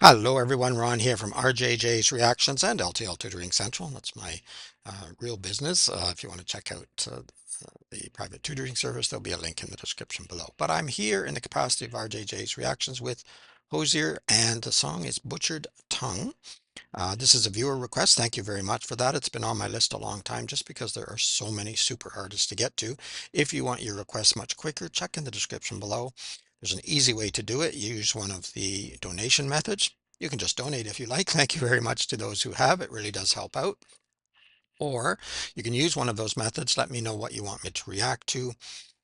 Hello everyone, Ron here from RJJ's Reactions and LTL Tutoring Central. That's my real business. If you want to check out the private tutoring service, there'll be a link in the description below. But I'm here in the capacity of RJJ's Reactions with Hozier, and the song is Butchered Tongue. This is a viewer request. Thank you very much for that. It's been on my list a long time just because there are so many super artists to get to. If you want your request much quicker, check in the description below. There's an easy way to do it. Use one of the donation methods. You can just donate if you like. Thank you very much to those who have. It really does help out. Or you can use one of those methods. Let me know what you want me to react to.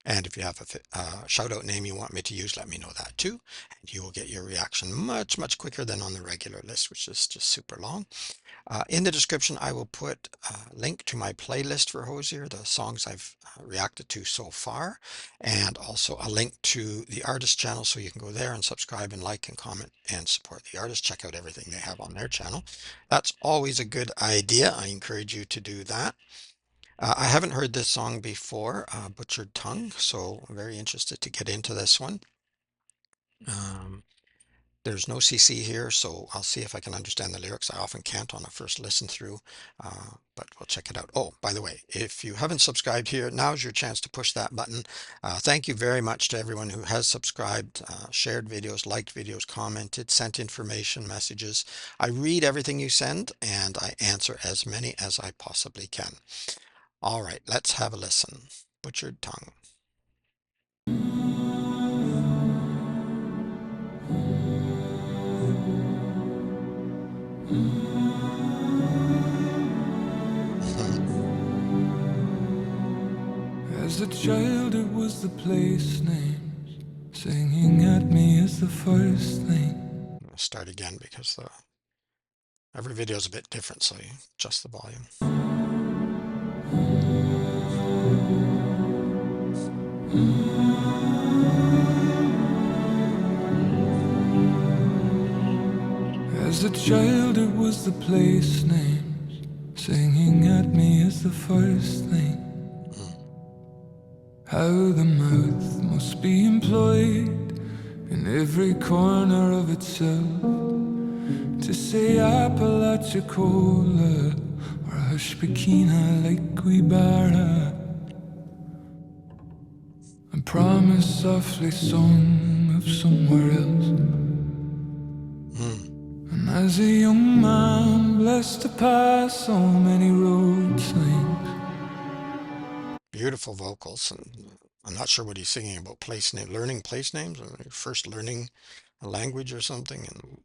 And if you have a shout out name you want me to use, let me know that too. And you will get your reaction much, much quicker than on the regular list, which is just super long. In the description, I will put a link to my playlist for Hozier, the songs I've reacted to so far, and also a link to the artist channel so you can go there and subscribe and like and comment and support the artist. Check out everything they have on their channel. That's always a good idea. I encourage you to do that. I haven't heard this song before, Butchered Tongue, so I'm very interested to get into this one. Um, there's no CC here, so I'll see if I can understand the lyrics. I often can't on a first listen through, but we'll check it out. Oh, by the way, if you haven't subscribed here, now's your chance to push that button. Thank you very much to everyone who has subscribed, shared videos, liked videos, commented, sent information, messages. I read everything you send, and I answer as many as I possibly can. All right, let's have a listen. Butchered Tongue. As a child, it was the place names. Singing at me is the first thing. I'll start again because every video is a bit different, so you adjust the volume. As a child, it was the place names. Singing at me is the first thing. How the mouth must be employed in every corner of itself to say Apalachicola or Hushpekina like Guibara. A promise softly sung of somewhere else. And as a young man blessed to pass so many road signs. Beautiful vocals, and I'm not sure what he's singing about place name, learning place names, or first learning a language or something, and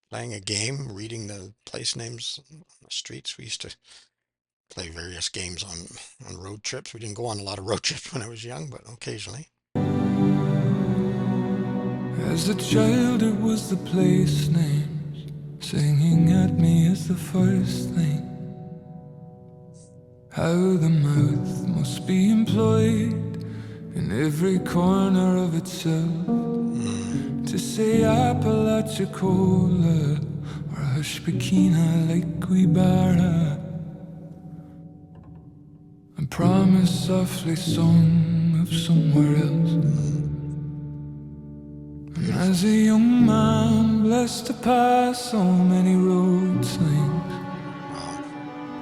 playing a game, reading the place names on the streets. We used to play various games on road trips. We didn't go on a lot of road trips when I was young, but occasionally. As a child, it was the place names. Singing at me is the first thing. How the mouth must be employed in every corner of itself to say Apalachicola or Hushpekina like Guibara. A promise softly sung of somewhere else. And as a young man blessed to pass so many road signs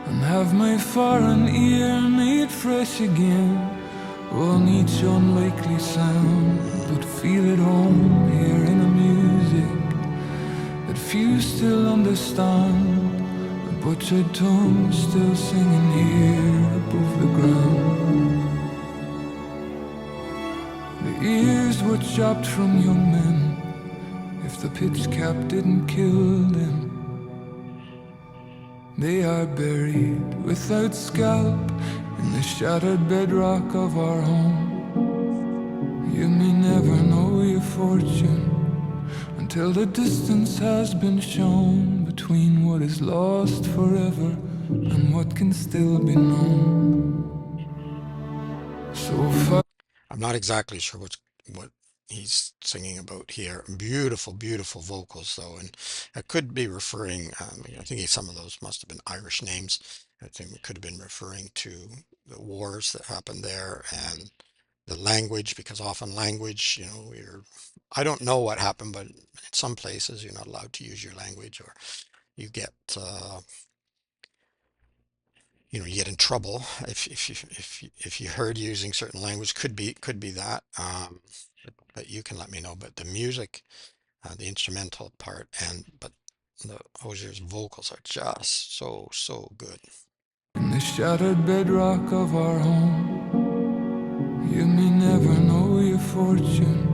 and have my foreign ear made fresh again on each unlikely sound, but feel at home here in a music that few still understand. A butchered tongue still singing here above the ground. The ears were chopped from young men. If the pitch cap didn't kill them, they are buried without scalp in the shattered bedrock of our home. You may never know your fortune until the distance has been shown between what is lost forever and what can still be known. So far, I'm not exactly sure what he's singing about here. Beautiful, beautiful vocals though, and it could be referring. I think some of those must have been Irish names. I think it could have been referring to the wars that happened there and the language, because often language, I don't know what happened, but some places you're not allowed to use your language, or you get you get in trouble if you heard using certain language. Could be that. But you can let me know. But the music, the instrumental part, but the Hosier's vocals are just so good. In the shattered bedrock of our home, you may never know your fortune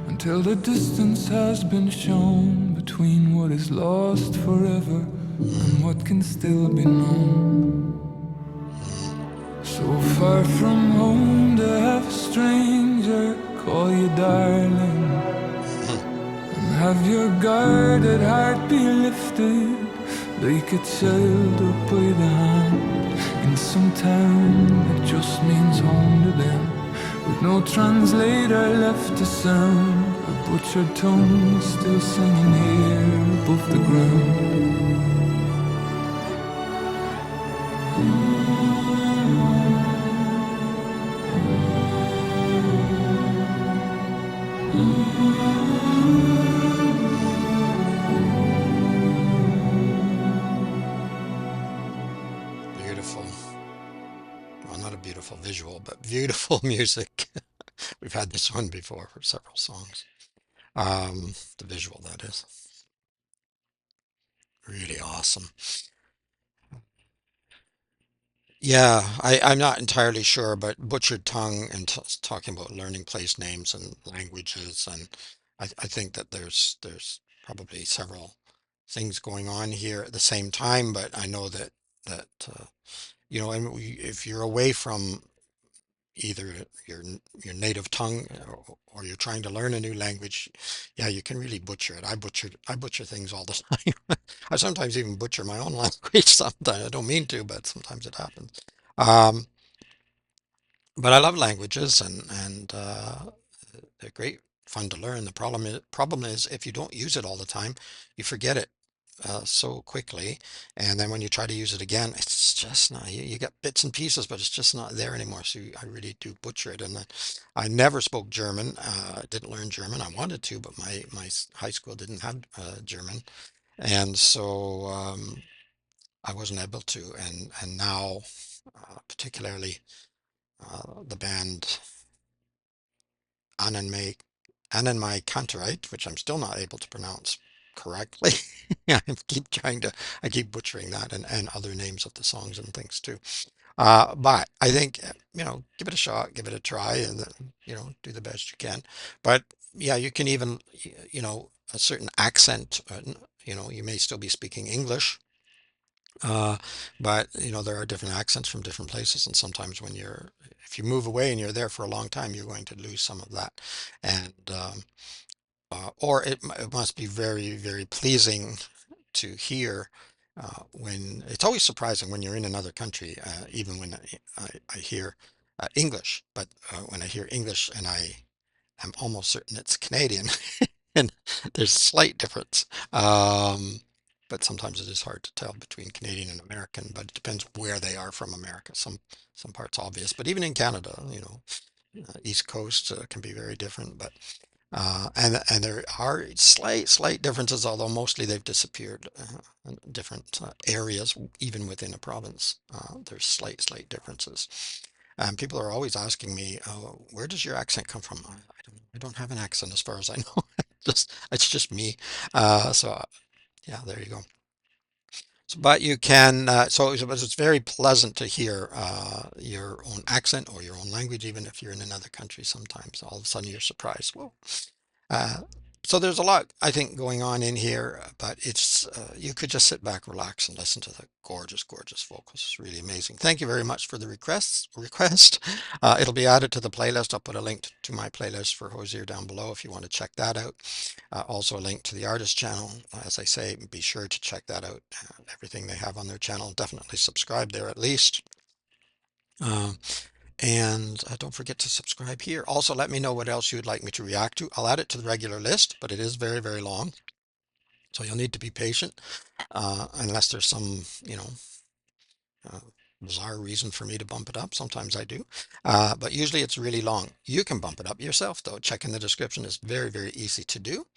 until the distance has been shown between what is lost forever and what can still be known. Mm, So far from home to have a stranger call you darling, mm, and have your guarded heart be lifted like a child up by the hand in some town that just means home to them, with no translator left to sound a butchered tongue still singing here above the ground. mm. Beautiful. Well, not a beautiful visual, but beautiful music. We've had this one before for several songs. The visual, that is. Really awesome. Yeah, I'm not entirely sure, but butchered tongue and talking about learning place names and languages, and I think that there's probably several things going on here at the same time, but I know that and if you're away from either your native tongue, or you're trying to learn a new language, yeah, you can really butcher it. I butcher things all the time. I sometimes even butcher my own language. Sometimes I don't mean to, but sometimes it happens. Um, but I love languages, and they're great fun to learn. The problem is if you don't use it all the time, you forget it so quickly, and then when you try to use it again, it's just not. You get bits and pieces, but it's just not there anymore. So I really do butcher it. And then I never spoke German. Didn't learn German. I wanted to, but my high school didn't have German, and so I wasn't able to. And now, particularly the band Annenmai Annenmai Kantereit, which I'm still not able to pronounce correctly. I keep trying to, I keep butchering that, and other names of the songs and things too. But I think, give it a shot, give it a try, and then, do the best you can. But yeah, you can even, a certain accent, you may still be speaking English, uh, but there are different accents from different places, and sometimes if you move away and you're there for a long time, you're going to lose some of that. And or it must be very, very pleasing to hear when it's always surprising when you're in another country, even when I hear English, but when I hear English and I am almost certain it's Canadian, and there's a slight difference. But sometimes it is hard to tell between Canadian and American, but it depends where they are from America. Some parts obvious, but even in Canada, East Coast can be very different. But and there are slight differences, although mostly they've disappeared in different areas, even within a province. There's slight differences. And people are always asking me, where does your accent come from? I don't have an accent as far as I know. It's just me. So yeah, there you go. But you can, but it's very pleasant to hear your own accent or your own language, even if you're in another country. Sometimes all of a sudden you're surprised. Whoa, uh, so there's a lot, I think, going on in here, but you could just sit back, relax, and listen to the gorgeous, gorgeous vocals. It's really amazing. Thank you very much for the request. It'll be added to the playlist. I'll put a link to my playlist for Hozier down below if you want to check that out. Also a link to the artist channel. As I say, be sure to check that out. Everything they have on their channel. Definitely subscribe there at least. Uh, and don't forget to subscribe here. Also, let me know what else you would like me to react to. I'll add it to the regular list, but it is very, very long. So you'll need to be patient, unless there's some, uh, bizarre reason for me to bump it up. Sometimes I do, but usually it's really long. You can bump it up yourself, though. Check in the description. It's very, very easy to do.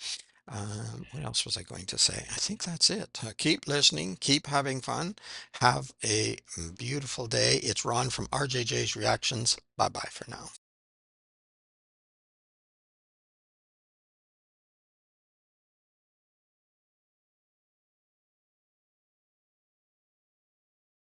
What else was I going to say? I think that's it. Keep listening, keep having fun. Have a beautiful day. It's Ron from RJJ's Reactions. Bye bye for now.